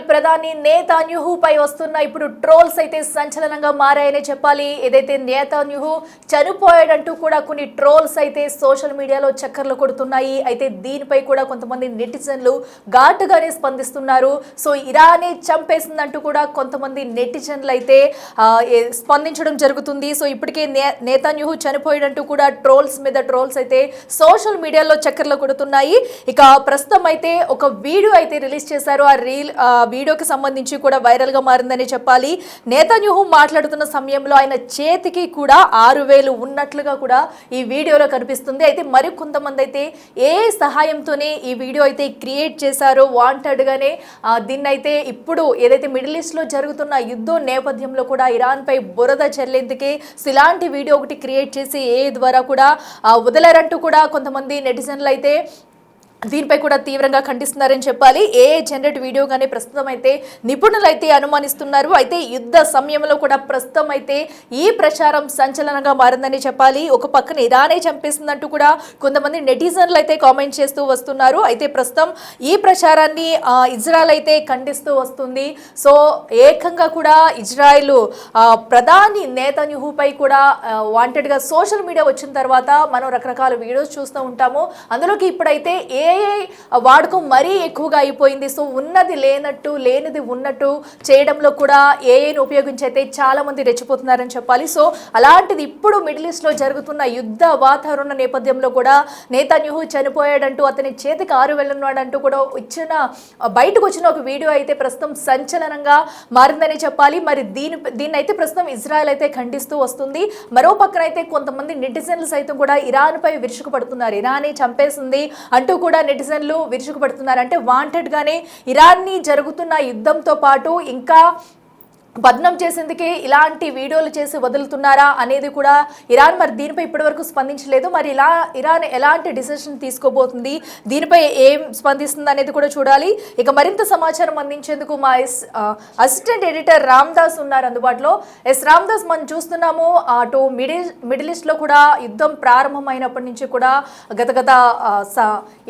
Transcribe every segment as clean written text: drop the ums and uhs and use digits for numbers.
ప్రధాని నేతన్యాహుపై వస్తున్న ఇప్పుడు ట్రోల్స్ అయితే సంచలనంగా మారాయని చెప్పాలి. ఏదైతే నేతన్యాహు చనిపోయాడంటూ కూడా కొన్ని ట్రోల్స్ అయితే సోషల్ మీడియాలో చక్కర్లు కొడుతున్నాయి. అయితే దీనిపై కూడా కొంతమంది నెటిజన్లు ఘాటుగానే స్పందిస్తున్నారు. సో ఇరానే చంపేసిందంటూ కూడా కొంతమంది నెటిజన్లు అయితే స్పందించడం జరుగుతుంది. సో ఇప్పటికే నేతన్యాహు చనిపోయాడంటూ కూడా ట్రోల్స్ మీద ట్రోల్స్ అయితే సోషల్ మీడియాలో చక్కర్లు కొడుతున్నాయి. ఇక ప్రస్తుతం అయితే ఒక వీడియో అయితే రిలీజ్ చేశారు. ఆ వీడియోకి సంబంధించి కూడా వైరల్ గా మారిందని చెప్పాలి. నేతన్యాహు మాట్లాడుతున్న సమయంలో ఆయన చేతికి కూడా 6,000 ఉన్నట్లుగా కూడా ఈ వీడియోలో కనిపిస్తుంది. అయితే మరి కొంతమంది అయితే ఏ సహాయంతోనే ఈ వీడియో అయితే క్రియేట్ చేశారో వాంటెడ్ గానే దీన్ని అయితే ఇప్పుడు ఏదైతే మిడిల్ ఈస్ట్ లో జరుగుతున్న యుద్ధం నేపథ్యంలో కూడా ఇరాన్ పై బురద చల్లేందుకే ఇలాంటి వీడియో ఒకటి క్రియేట్ చేసి ఏ ద్వారా కూడా వదలరంటూ కూడా కొంతమంది నెటిజన్లు అయితే దీనిపై కూడా తీవ్రంగా ఖండిస్తున్నారని చెప్పాలి. ఏ జనరేట్ వీడియోగానే ప్రస్తుతం అయితే నిపుణులు అయితే అనుమానిస్తున్నారు. అయితే యుద్ధ సమయంలో కూడా ప్రస్తుతం అయితే ఈ ప్రచారం సంచలనంగా మారిందని చెప్పాలి. ఒక పక్కన ఇరానే చంపేసిందంటూ కూడా కొంతమంది నెటిజన్లు అయితే కామెంట్ చేస్తూ వస్తున్నారు. అయితే ప్రస్తుతం ఈ ప్రచారాన్ని ఇజ్రాయెల్ అయితే ఖండిస్తూ వస్తుంది. సో ఏకంగా కూడా ఇజ్రాయెల్ ప్రధాని నేతన్యాహుపై కూడా వాంటెడ్గా సోషల్ మీడియా వచ్చిన తర్వాత మనం రకరకాల వీడియోస్ చూస్తూ ఉంటాము. అందులోకి ఇప్పుడైతే వాడకం మరీ ఎక్కువగా అయిపోయింది. సో ఉన్నది లేనట్టు లేనిది ఉన్నట్టు చేయడంలో కూడా ఏఐని ఉపయోగించి అయితే చాలా మంది రెచ్చిపోతున్నారని చెప్పాలి. సో అలాంటిది ఇప్పుడు మిడిల్ ఈస్ట్ లో జరుగుతున్న యుద్ధ వాతావరణ నేపథ్యంలో కూడా నేతన్యాహు చనిపోయాడంటూ అతని చేతికి 6,000 ఉన్నాడంటూ కూడా బయటకు వచ్చిన ఒక వీడియో అయితే ప్రస్తుతం సంచలనంగా మారిందని చెప్పాలి. మరి దీన్ని అయితే ప్రస్తుతం ఇజ్రాయెల్ అయితే ఖండిస్తూ వస్తుంది. మరో పక్కన అయితే కొంతమంది నెటిజన్లు సైతం కూడా ఇరాన్ పై విరుచుకుపడుతున్నారు. ఇరానే చంపేసింది అంటూ కూడా నెటిజన్లు విరుచుకుపడుతున్నారు. అంటే వాంటెడ్ గానే ఇరాన్ని జరుగుతున్న యుద్ధంతో పాటు ఇంకా బద్నం చేసేందుకే ఇలాంటి వీడియోలు చేసి వదులుతున్నారా అనేది కూడా ఇరాన్ మరి దీనిపై ఇప్పటివరకు స్పందించలేదు. మరి ఇరాన్ ఎలాంటి డిసిషన్ తీసుకోబోతుంది, దీనిపై ఏం స్పందిస్తుంది అనేది కూడా చూడాలి. ఇక మరింత సమాచారం అందించేందుకు మా అసిస్టెంట్ ఎడిటర్ రామ్దాస్ ఉన్నారు అందుబాటులో. రామ్దాస్, మనం చూస్తున్నాము అటు మిడిల్ ఈస్ట్ లో కూడా యుద్ధం ప్రారంభమైనప్పటి నుంచి కూడా గత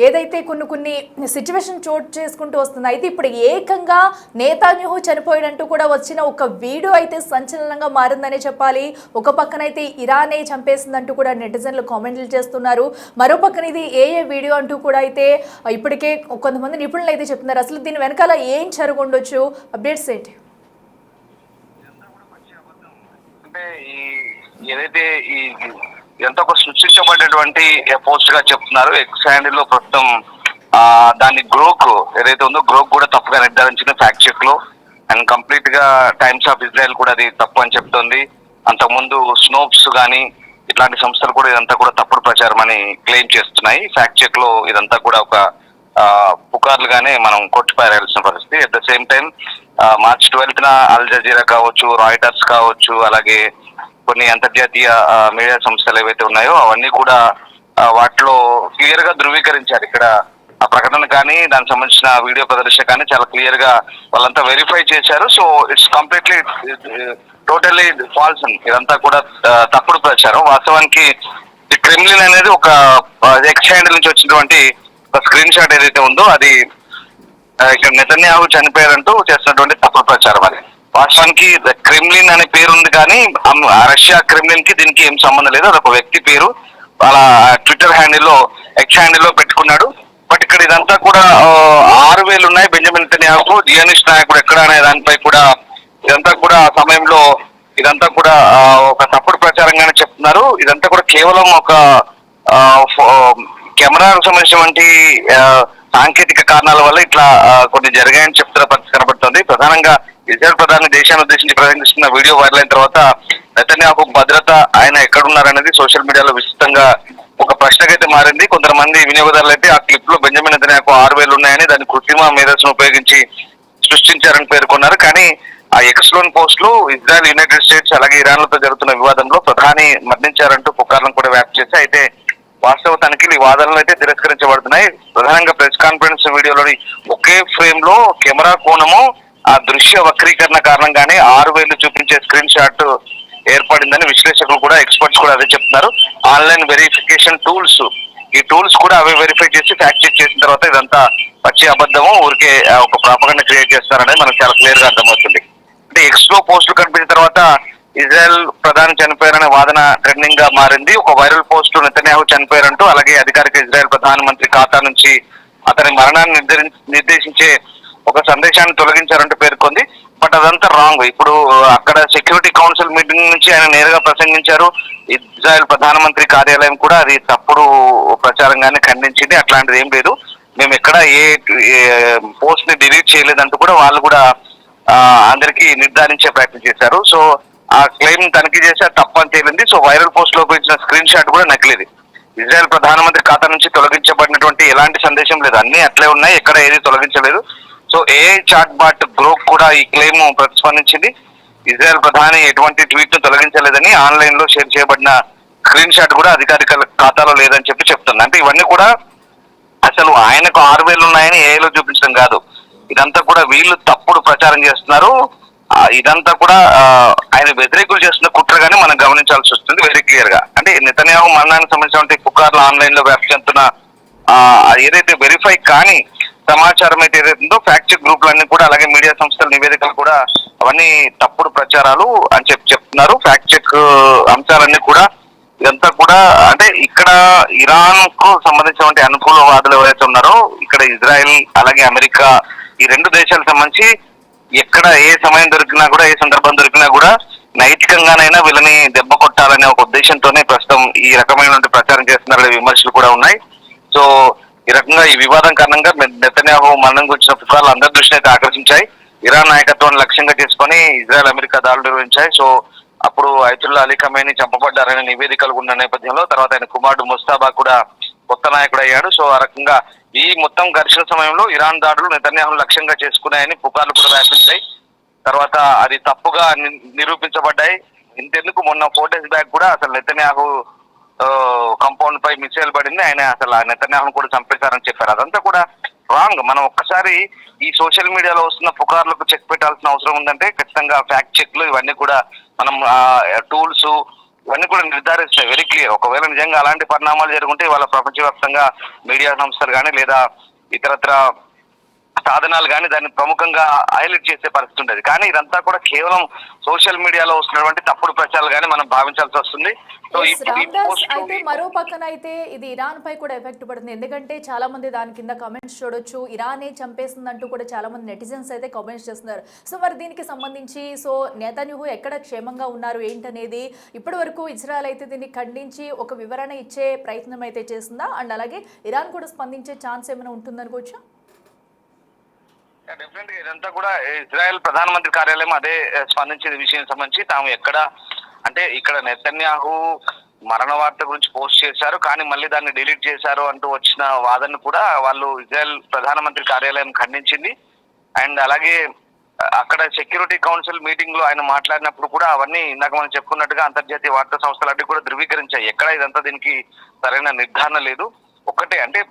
ఏదైతే కొన్ని సిచ్యువేషన్ చోటు చేసుకుంటూ వస్తుంది. అయితే ఇప్పుడు ఏకంగా నేతన్యాహు చనిపోయాడంటూ కూడా వచ్చిన ఒక వీడియో అయితే సంచలనంగా మారిందనే చెప్పాలి. ఒక పక్కన అయితే ఇరానే చంపేసిందంటూ కూడా నెటిజన్లు కామెంట్లు చేస్తున్నారు. మరో పక్కన ఇది ఏ వీడియో అంటూ కూడా అయితే ఇప్పటికే కొంతమంది నిపుణులు అయితే చెప్తున్నారు. అసలు దీని వెనకాల ఏం జరుగుండొచ్చు, అప్డేట్స్ ఏంటి? అంటే ఏదైతే ఈ ఎంతో సృష్టించబడినటువంటి పోస్ట్ గా చెప్తున్నారు. ఎక్స్ హ్యాండిల్ లో ప్రస్తుతం దాని గ్రోక్ ఏదైతే ఉందో గ్రోక్ కూడా తప్పుగా నిర్ధారించిన ఫ్యాక్ట్ చెక్ లో అండ్ కంప్లీట్ గా టైమ్స్ ఆఫ్ ఇజ్రాయెల్ కూడా అది తప్పు అని చెప్తోంది. అంతకుముందు స్నోప్స్ కానీ ఇట్లాంటి సంస్థలు కూడా ఇదంతా కూడా తప్పుడు ప్రచారం అని క్లెయిమ్ చేస్తున్నాయి. ఫ్యాక్ట్ చెక్ లో ఇదంతా కూడా ఒక పుకార్లుగానే మనం కొట్టిపారేయాల్సిన పరిస్థితి. At the same time March 12న అల్ జజీరా కావచ్చు, రాయిటర్స్ కావచ్చు, అలాగే కొన్ని అంతర్జాతీయ మీడియా సంస్థలు ఏవైతే ఉన్నాయో అవన్నీ కూడా వాటిలో క్లియర్ గా ధృవీకరించారు. ఇక్కడ ఆ ప్రకటన కానీ దానికి సంబంధించిన వీడియో ప్రదర్శన కానీ చాలా క్లియర్ గా వాళ్ళంతా వెరిఫై చేశారు. So it's completely totally false అని ఇదంతా కూడా తప్పుడు ప్రచారం. వాస్తవానికి ది క్రెమ్లిన్ అనేది ఒక ఎక్స్ హ్యాండిల్ నుంచి వచ్చినటువంటి ఒక స్క్రీన్ షాట్ ఏదైతే ఉందో అది ఇక్కడ నెతన్యాహు చనిపోయారంటూ చేస్తున్నటువంటి తప్పుడు ప్రచారం. అది వాస్తవానికి ద క్రెమ్లిన్ అనే పేరు ఉంది కానీ రష్యా క్రెమ్లిన్ కి దీనికి ఏం సంబంధం లేదు. అదొక వ్యక్తి పేరు అలా ట్విట్టర్ హ్యాండిల్లో ఎక్స్ హ్యాండిల్లో పెట్టుకున్నాడు. బట్ ఇక్కడ ఇదంతా కూడా 6,000 ఉన్నాయి బెంజమిన్ నెతన్యాహుకు. జియోనిస్ట్ నాయకుడు ఎక్కడ అనే దానిపై కూడా ఇదంతా కూడా ఆ సమయంలో ఇదంతా కూడా ఒక తప్పుడు ప్రచారంగానే చెప్తున్నారు. ఇదంతా కూడా కేవలం ఒక కెమెరాకు సంబంధించినటువంటి సాంకేతిక కారణాల వల్ల ఇట్లా కొన్ని జరిగాయని చెప్తున్న పరిస్థితి కనబడుతుంది. ప్రధానంగా ఇజ్రాయెల్ ప్రధాని దేశాన్ని ఉద్దేశించి ప్రసంగిస్తున్న వీడియో వైరల్ అయిన తర్వాత నెతన్యాహు భద్రత ఆయన ఎక్కడున్నారనేది సోషల్ మీడియాలో విస్తృతంగా ఒక ప్రశ్నకైతే మారింది. కొంతమంది వినియోగదారులు అయితే ఆ క్లిప్ లో బెంజమిన్ నెతన్యాహుకు 6,000 ఉన్నాయని దాన్ని కృత్రిమ మేధస్సును ఉపయోగించి సృష్టించారని పేర్కొన్నారు. కానీ ఆ ఎక్స్లోన్ పోస్ట్ లో ఇజ్రాయెల్, యునైటెడ్ స్టేట్స్ అలాగే ఇరాన్ లతో జరుగుతున్న వివాదంలో ప్రధాని మరణించారంటూ పుకార్లను కూడా వ్యాప్తి చేసి అయితే వాస్తవ తనిఖీలు ఈ వాదనలు అయితే తిరస్కరించబడుతున్నాయి. ప్రధానంగా ప్రెస్ కాన్ఫరెన్స్ వీడియోలోని ఒకే ఫ్రేమ్ లో కెమెరా కోణము ఆ దృశ్య వక్రీకరణ కారణంగానే 6,000 చూపించే స్క్రీన్ షాట్ ఏర్పడిందని విశ్లేషకులు కూడా ఎక్స్పర్ట్స్ కూడా అదే చెప్తున్నారు. ఆన్లైన్ వెరిఫికేషన్ టూల్స్ ఈ టూల్స్ కూడా అవే వెరిఫై చేసి ఫ్యాక్ట్ చెక్ చేసిన తర్వాత ఇదంతా పచ్చి అబద్ధము, ఊరికే ఒక ప్రాపగండా క్రియేట్ చేస్తారనేది మనకు చాలా క్లియర్ గా అర్థమవుతుంది. అంటే ఎక్స్ లో పోస్టులు కనిపించిన తర్వాత ఇజ్రాయెల్ ప్రధాని చనిపోయారనే వాదన ట్రెండింగ్ గా మారింది. ఒక వైరల్ పోస్ట్ నెతన్యాహు చనిపోయారంటూ, అలాగే అధికారిక ఇజ్రాయెల్ ప్రధానమంత్రి ఖాతా నుంచి అతని మరణాన్ని నిర్దేశించే ఒక సందేశాన్ని తొలగించారంటూ పేర్కొంది. బట్ అదంతా రాంగ్. ఇప్పుడు అక్కడ సెక్యూరిటీ కౌన్సిల్ మీటింగ్ నుంచి ఆయన నేరుగా ప్రసంగించారు. ఇజ్రాయెల్ ప్రధానమంత్రి కార్యాలయం కూడా అది తప్పుడు ప్రచారంగానే ఖండించింది. అట్లాంటిది ఏం లేదు, మేము ఎక్కడ ఏ పోస్ట్ ని డిలీట్ చేయలేదంటూ కూడా వాళ్ళు కూడా అందరికీ నిర్ధారించే ప్రయత్నం చేశారు. సో ఆ క్లెయిమ్ తనిఖీ చేసి అది తప్పని తేలింది. సో వైరల్ పోస్ట్ లో ఉపయోగించిన స్క్రీన్ షాట్ కూడా నకిలీది. ఇజ్రాయెల్ ప్రధానమంత్రి ఖాతా నుంచి తొలగించబడినటువంటి ఎలాంటి సందేశం లేదు, అన్ని అట్లే ఉన్నాయి, ఎక్కడ ఏది తొలగించలేదు. So AI chat bot group కూడా ఈ క్లెయిమ్ ప్రతిస్పందించింది. ఇజ్రాయెల్ ప్రధాని ఎటువంటి ట్వీట్ ను తొలగించలేదని, ఆన్లైన్ లో షేర్ చేయబడిన స్క్రీన్ షాట్ కూడా అధికారిక ఖాతాలో లేదని చెప్తుంది. అంటే ఇవన్నీ కూడా అసలు ఆయనకు 6,000 ఉన్నాయని ఏఐలో చూపించడం కాదు, ఇదంతా కూడా వీళ్ళు తప్పుడు ప్రచారం చేస్తున్నారు. ఇదంతా కూడా ఆయన వ్యతిరేకులు చేస్తున్న కుట్రగానే మనం గమనించాల్సి వస్తుంది వెరీ క్లియర్ గా. అంటే నెతన్యాహు మరణానికి సంబంధించిన పుకార్లు ఆన్లైన్ లో వ్యాప్తి చెందుతున్న ఏదైతే వెరిఫై కానీ సమాచారం అయితే ఏదైతుందో ఫ్యాక్ట్ చెక్ గ్రూపులన్నీ కూడా, అలాగే మీడియా సంస్థల నివేదికలు కూడా అవన్నీ తప్పుడు ప్రచారాలు అని చెప్తున్నారు. ఫ్యాక్ట్ చెక్ అంశాలన్నీ కూడా ఇదంతా కూడా అంటే ఇక్కడ ఇరాన్ కు సంబంధించినటువంటి అనుకూలవాదులు ఎవరైతే ఉన్నారో, ఇక్కడ ఇజ్రాయెల్ అలాగే అమెరికా ఈ రెండు దేశాలకు సంబంధించి ఎక్కడ ఏ సమయం దొరికినా కూడా, ఏ సందర్భం దొరికినా కూడా నైతికంగానైనా వీళ్ళని దెబ్బ కొట్టాలనే ఒక ఉద్దేశంతోనే ప్రస్తుతం ఈ రకమైనటువంటి ప్రచారం చేస్తున్నారనే విమర్శలు కూడా ఉన్నాయి. సో ఈ రకంగా ఈ వివాదం కారణంగా నెతన్యాహు మరణం గురించిన పుకార్లు అందరి దృష్టిని అయితే ఆకర్షించాయి. ఇరాన్ నాయకత్వాన్ని లక్ష్యంగా చేసుకొని ఇజ్రాయెల్ అమెరికా దాడులు నిర్వహించాయి. సో అప్పుడు ఐతుల్లా అలీ ఖమేనీ చంపబడ్డారనే నివేదికలు ఉన్న నేపథ్యంలో తర్వాత ఆయన కుమారుడు ముస్తాబా కూడా కొత్త నాయకుడు అయ్యాడు. సో ఆ రకంగా ఈ మొత్తం ఘర్షణ సమయంలో ఇరాన్ దాడులు నెతన్యాహును లక్ష్యంగా చేసుకున్నాయని పుకార్లు కూడా వ్యాపించాయి. తర్వాత అది తప్పుగా నిరూపించబడ్డాయి. ఇంతెందుకు మొన్న 4 days బ్యాక్ కూడా అసలు నెతన్యాహు కంపౌండ్ పై మిసైల్ పడింది, ఆయన అసలు ఆ నెతన్యాహును కూడా చంపేశారని చెప్పారు. అదంతా కూడా రాంగ్. మనం ఒక్కసారి ఈ సోషల్ మీడియాలో వస్తున్న పుకార్లకు చెక్ పెట్టాల్సిన అవసరం ఉందంటే ఖచ్చితంగా ఫ్యాక్ట్ చెక్లు ఇవన్నీ కూడా మనం టూల్స్ ఇవన్నీ కూడా నిర్ధారిస్తాయి వెరీ క్లియర్. ఒకవేళ నిజంగా అలాంటి పరిణామాలు జరుగుంటే వాళ్ళ ప్రపంచవ్యాప్తంగా మీడియా సంస్థలు కానీ లేదా ఇతరత్ర సాధనాలు కానీ దాన్ని ప్రముఖంగా హైలైట్ చేసే పరిస్థితి ఉండేది. కానీ ఇదంతా కూడా కేవలం సోషల్ మీడియాలో వస్తున్నటువంటి తప్పుడు ప్రచారాలు కానీ మనం భావించాల్సి వస్తుంది. అయితే మరో పక్కన అయితే ఇది ఇరాన్ పై కూడా ఎఫెక్ట్ పడుతుంది. ఎందుకంటే చాలా మంది దాని కింద కామెంట్స్ చూడొచ్చు, ఇరానే చంపేస్తుందంటూ కూడా చాలా మంది నెటిజన్స్ అయితే కామెంట్స్ చేస్తున్నారు. సో మరి దీనికి సంబంధించి సో నెతన్యాహు ఎక్కడ క్షేమంగా ఉన్నారు ఏంటనేది ఇప్పటి వరకు ఇజ్రాయెల్ అయితే దీన్ని ఖండించి ఒక వివరణ ఇచ్చే ప్రయత్నం అయితే చేస్తుందా, అండ్ అలాగే ఇరాన్ కూడా స్పందించే ఛాన్స్ ఏమైనా ఉంటుందనుకోవచ్చా? డెఫినెట్ గా ఇదంతా కూడా ఇజ్రాయెల్ ప్రధానమంత్రి కార్యాలయం అదే స్పందించిన విషయం సంబంధించి తాము ఎక్కడ అంటే ఇక్కడ నెతన్యాహు మరణ వార్త గురించి పోస్ట్ చేశారు కానీ మళ్ళీ దాన్ని డిలీట్ చేశారు అంటూ వచ్చిన వాదన కూడా వాళ్ళు ఇజ్రాయెల్ ప్రధానమంత్రి కార్యాలయం ఖండించింది. అండ్ అలాగే అక్కడ సెక్యూరిటీ కౌన్సిల్ మీటింగ్ లో ఆయన మాట్లాడినప్పుడు కూడా అవన్నీ ఇందాక మనం చెప్పుకున్నట్టుగా అంతర్జాతీయ వార్తా సంస్థలన్నీ కూడా ధృవీకరించాయి. ఎక్కడ ఇదంతా దీనికి సరైన నిర్ధారణ లేదు. ఒక్కటే అంటే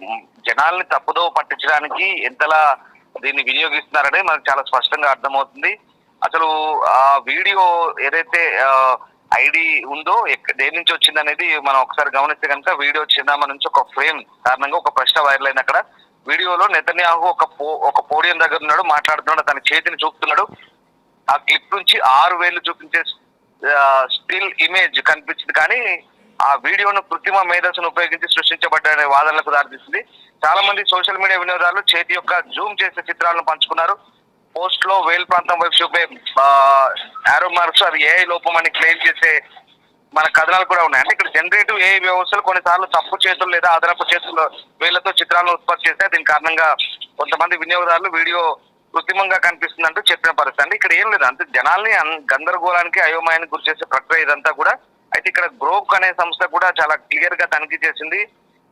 జనాల్ని తప్పుదో పట్టించడానికి ఎంతలా దీన్ని వినియోగిస్తున్నారనే మనకు చాలా స్పష్టంగా అర్థమవుతుంది. అసలు ఆ వీడియో ఏదైతే ఐడి ఉందో దేని నుంచి వచ్చింది అనేది మనం ఒకసారి గమనిస్తే కనుక వీడియో చిరునామా నుంచి ఒక ఫ్రేమ్ కారణంగా ఒక ప్రశ్న వైరల్ అయింది. అక్కడ వీడియోలో నెతన్యాహు ఒక పోడియం దగ్గర ఉన్నాడు, మాట్లాడుతున్నాడు, తన చేతిని చూపుతున్నాడు. ఆ క్లిప్ నుంచి 6 వేలు చూపించే స్టిల్ ఇమేజ్ కనిపించింది కానీ ఆ వీడియోను కృత్రిమ మేధస్సును ఉపయోగించి సృష్టించబడ్డ వాదనలకు దారితీసింది. చాలా మంది సోషల్ మీడియా వినియోగదారులు చేతి యొక్క జూమ్ చేసే చిత్రాలను పంచుకున్నారు. పోస్ట్ లో వేల్ ప్రాంతం వైపు చూపే ఆరో మార్క్స్ అది ఏఐ లోపం అని క్లెయిమ్ చేసే మన కథనాలు కూడా ఉన్నాయి. అంటే ఇక్కడ జనరేటివ్ ఏఐ వ్యవస్థలు కొన్నిసార్లు తప్పు చేతులు లేదా అదనపు చేతుల్లో వేళ్లతో చిత్రాలను ఉత్పత్తి చేస్తే దీని కారణంగా కొంతమంది వినియోగదారులు వీడియో కృత్రిమంగా కనిపిస్తుందంటూ చెప్పిన పరిస్థితి. అంటే ఇక్కడ ఏం లేదు, అంతే జనాల్ని గందరగోళానికి అయోమయానికి గురి చేసే ప్రక్రియ ఇదంతా కూడా. అయితే ఇక్కడ గ్రోక్ అనే సంస్థ కూడా చాలా క్లియర్ గా తనిఖీ చేసింది.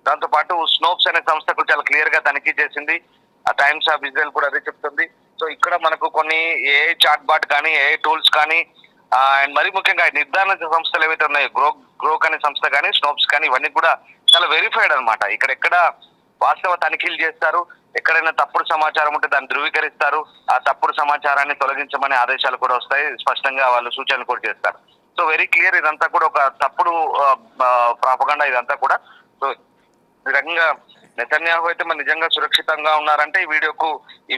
దాంతో పాటు స్నోప్స్ అనే సంస్థ కూడా చాలా క్లియర్ గా తనిఖీ చేసింది. ఆ టైమ్స్ ఆఫ్ ఇజ్రాయెల్ కూడా అదే చెప్తుంది. సో ఇక్కడ మనకు కొన్ని ఏఐ చాట్ బాట్ కానీ ఏఐ టూల్స్ కానీ అండ్ మరీ ముఖ్యంగా నిర్ధారణ సంస్థలు ఏవైతే ఉన్నాయో గ్రోక్ అనే సంస్థ కానీ స్నోప్స్ కానీ ఇవన్నీ కూడా చాలా వెరిఫైడ్ అనమాట. ఇక్కడెక్కడ వాస్తవ తనిఖీలు చేస్తారు, ఎక్కడైనా తప్పుడు సమాచారం ఉంటే దాన్ని ధృవీకరిస్తారు, ఆ తప్పుడు సమాచారాన్ని తొలగించమనే ఆదేశాలు కూడా వస్తాయి, స్పష్టంగా వాళ్ళు సూచనలు కూడా చేస్తారు. సో వెరీ క్లియర్ ఇదంతా కూడా ఒక తప్పుడు ప్రాపగండా ఇదంతా కూడా. సో ఈ రకంగా నెతన్యాహు అయితే మరి నిజంగా సురక్షితంగా ఉన్నారంటే ఈ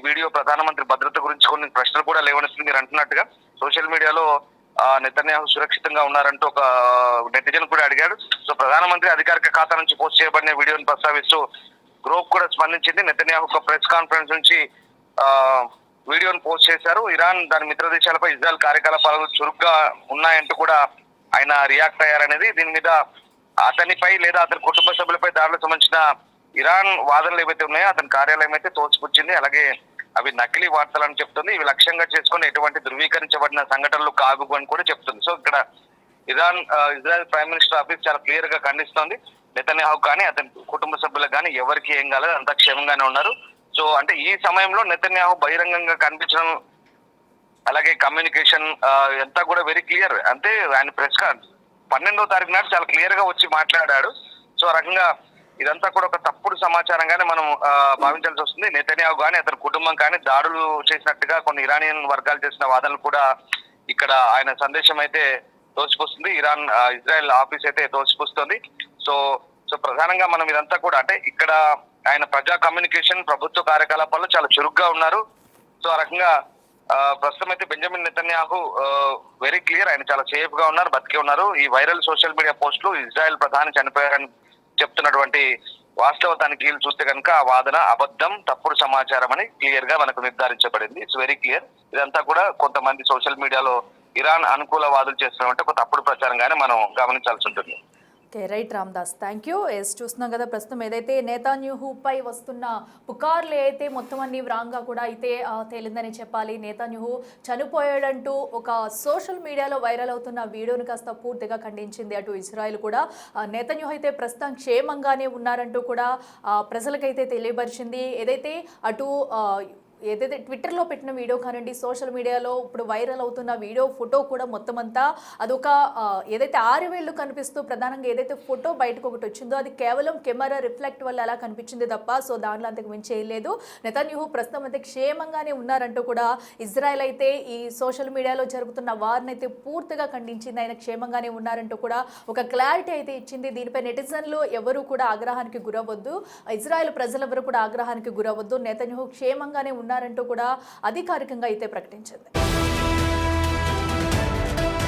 వీడియో ప్రధానమంత్రి భద్రత గురించి కొన్ని ప్రశ్నలు కూడా లేవనెత్తుంది. మీరు అంటున్నట్టుగా సోషల్ మీడియాలో నెతన్యాహు సురక్షితంగా ఉన్నారంటూ ఒక నెటిజన్ కూడా అడిగాడు. సో ప్రధానమంత్రి అధికారిక ఖాతా నుంచి పోస్ట్ చేయబడిన వీడియోని ప్రస్తావిస్తూ గ్రూప్ కూడా స్పందించింది. నెతన్యాహు ఒక ప్రెస్ కాన్ఫరెన్స్ నుంచి వీడియోను పోస్ట్ చేశారు. ఇరాన్ దాని మిత్ర దేశాలపై ఇజ్రాయెల్ కార్యకలాపాలు చురుగ్గా ఉన్నాయంటూ కూడా ఆయన రియాక్ట్ అయ్యారనేది. దీని మీద అతనిపై లేదా అతని కుటుంబ సభ్యులపై దాడులకు సంబంధించిన ఇరాన్ వాదనలు ఏవైతే ఉన్నాయో అతని కార్యాలయం అయితే తోసిపుచ్చింది. అలాగే అవి నకిలీ వార్తలు అని చెప్తుంది. ఇవి లక్ష్యంగా చేసుకుని ఎటువంటి ధృవీకరించబడిన సంఘటనలు కాదు అని కూడా చెప్తుంది. సో ఇక్కడ ఇజ్రాయెల్ ప్రైమ్ మినిస్టర్ ఆఫీస్ చాలా క్లియర్ గా ఖండిస్తోంది. నెతన్యాహు కానీ అతని కుటుంబ సభ్యులకు కానీ ఎవరికి ఏం కాలేదు, అంతా క్షేమంగానే ఉన్నారు. సో అంటే ఈ సమయంలో నెతన్యాహు బహిరంగంగా కనిపించడం, అలాగే కమ్యూనికేషన్ అంతా కూడా వెరీ క్లియర్. అంటే ఆయన ప్రెస్ 12వ తారీఖు నాడు చాలా క్లియర్ గా వచ్చి మాట్లాడాడు. సో ఆ రకంగా ఇదంతా కూడా ఒక తప్పుడు సమాచారంగానే మనం భావించాల్సి వస్తుంది. నెతన్యాహు కానీ అతని కుటుంబం కానీ దాడులు చేసినట్టుగా కొన్ని ఇరానియన్ వర్గాలు చేసిన వాదనలు కూడా ఇక్కడ ఆయన సందేశం అయితే తోసిపుస్తుంది. ఇజ్రాయెల్ ఆఫీస్ అయితే తోసిపుస్తుంది. సో ప్రధానంగా మనం ఇదంతా కూడా అంటే ఇక్కడ ఆయన ప్రజా కమ్యూనికేషన్, ప్రభుత్వ కార్యకలాపాల్లో చాలా చురుగ్గా ఉన్నారు. సో ఆ రకంగా ప్రస్తుతం అయితే బెంజమిన్ నెతన్యాహు వెరీ క్లియర్, ఆయన చాలా సేఫ్ గా ఉన్నారు, బతికే ఉన్నారు. ఈ వైరల్ సోషల్ మీడియా పోస్టులు ఇజ్రాయెల్ ప్రధాని చనిపోయారని చెప్తున్నటువంటి వాస్తవ తనిఖీలు చూస్తే కనుక ఆ వాదన అబద్ధం, తప్పుడు సమాచారం అని క్లియర్ గా మనకు నిర్ధారించబడింది. It's very clear. ఇదంతా కూడా కొంతమంది సోషల్ మీడియాలో ఇరాన్ అనుకూల వాదులు చేస్తున్నట్టు ఒక తప్పుడు ప్రచారంగానే మనం గమనించాల్సి ఉంటుంది. Okay, right Ramdas, thank you. చూస్తున్నాం కదా ప్రస్తుతం ఏదైతే నెతన్యాహుపై వస్తున్న పుకార్లు అయితే మొత్తం అన్ని వ్రాంగ్గా కూడా అయితే తేలిందని చెప్పాలి. నెతన్యాహు చనిపోయాడంటూ ఒక సోషల్ మీడియాలో వైరల్ అవుతున్న వీడియోను కాస్త పూర్తిగా ఖండించింది అటు ఇజ్రాయెల్ కూడా. నెతన్యాహు అయితే ప్రస్తుతం క్షేమంగానే ఉన్నారంటూ కూడా ప్రజలకైతే తెలియపరిచింది. ఏదైతే అటు ఏదైతే ట్విట్టర్లో పెట్టిన వీడియో కానివ్వండి, సోషల్ మీడియాలో ఇప్పుడు వైరల్ అవుతున్న వీడియో ఫోటో కూడా మొత్తం అంతా అదొక ఏదైతే 6 వేళ్ళు కనిపిస్తూ ప్రధానంగా ఏదైతే ఫోటో బయటకు ఒకటి వచ్చిందో అది కేవలం కెమెరా రిఫ్లెక్ట్ వల్ల అలా కనిపించింది తప్ప సో దాంట్లో అంతకు మించి ఏం లేదు. నెతన్యాహు ప్రస్తుతం అయితే క్షేమంగానే ఉన్నారంటూ కూడా ఇజ్రాయెల్ అయితే ఈ సోషల్ మీడియాలో జరుగుతున్న వారిని అయితే పూర్తిగా ఖండించింది. ఆయన క్షేమంగానే ఉన్నారంటూ కూడా ఒక క్లారిటీ అయితే ఇచ్చింది. దీనిపై నెటిజన్లు ఎవరు కూడా ఆగ్రహానికి గురవద్దు, ఇజ్రాయెల్ ప్రజలెవరు కూడా ఆగ్రహానికి గురవద్దు, నెతన్యాహు క్షేమంగానే ఉన్నారంటూ కూడా అధికారికంగా అయితే ప్రకటించింది.